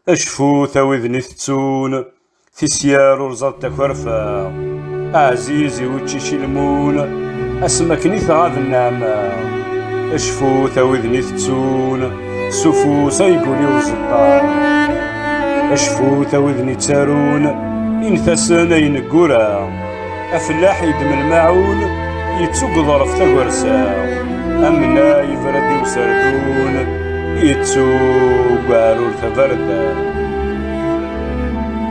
اشفو ثاوذني تتون في سيار ورزاد تكرفا عزيزي وتشيشي المون اسمكني ثغاذ النعمة. اشفو ثاوذني تتون سفو سيقولي وزطا. اشفو ثاوذني تارون إنثسن ينقورا أفلاح يدم الماعون يتسوق في تقرسا. أمنا يفردي وسردون يتسوق عرول تبردا.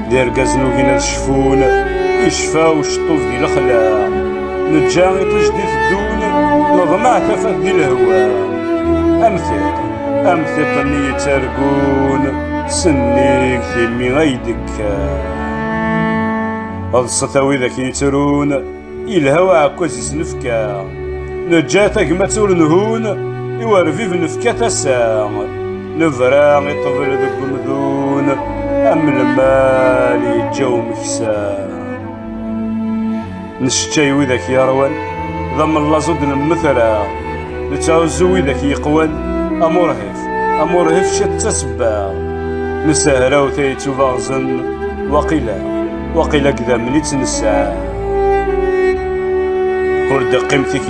دير قزنو هنا الشفون يشفى وشطوف دي الخلا. نجا يطيش دي الدون نظمع تفت دي الهوا. أمثل طني يتارقون سنيك ثيمي غيدك. الصثاوي ذاك يترون الهوا عكوز يسنفكا. نجاتك ما تور نهون يورفي في نفكا تسا. نفرا يطبل ذوك مذون أم المال يتجاو مكسا. نشتاي وذاك يروان ضم الله زود المثرى. نتعوزو ذاك يقوان أمورهف شتا سبا. نسهراو ثيتو باغزن وقيلا كذا مني تنسى. ورد قيمتك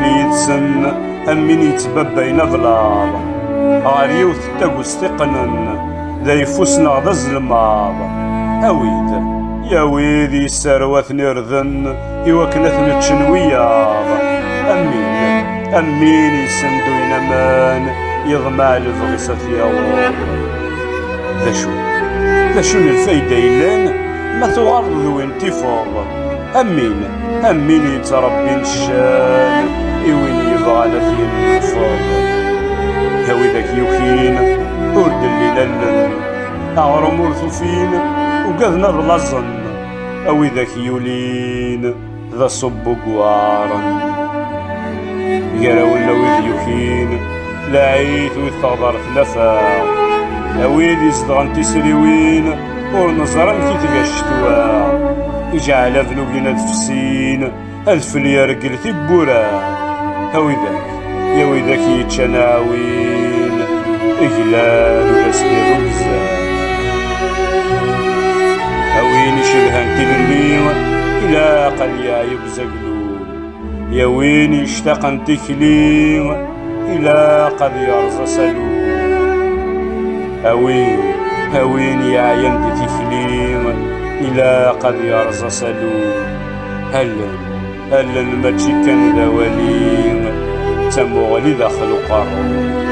ليدسن همين يتببين ظلام. عريوث تاقوس ثقنن ذا يفوسنا غدا الزلماض. يا ويدي السروات نرذن يوكنثن تشنوياض. أمين يسندو ينمان يضمع الفغيصة ياوض. ذا شون الفايدة إلان ما تعرض وين تفاض. أمين يتربي الشام وين يبغى لفين الفاض. هاوي ذاك يوكين ورد اللي للن أعرم ورثوفين وقذنا بلازن. أوي ذاك يولين ذا صب قوارن يراونا ويذ يوكين لا عيث ويثغضر ثلاثة. أويدي زدغن تسريوين ونظرن كي تقاشتوا. يجعل ذنوبنا الفسين ألف ليرقل ثبورا. ياوي ذاك يتشناوين إقلال ولاسني رمزا. هاوين يشبهن تلميم إلى قليا يبزقلون. ياوين يشتاقن تكليم إلى قد يرزى سلون. هاوين يا عين دي تكليم إلى قد يرزى سلون. هلا المجي كان ذا وليم تمغلي ذا خلق الروم.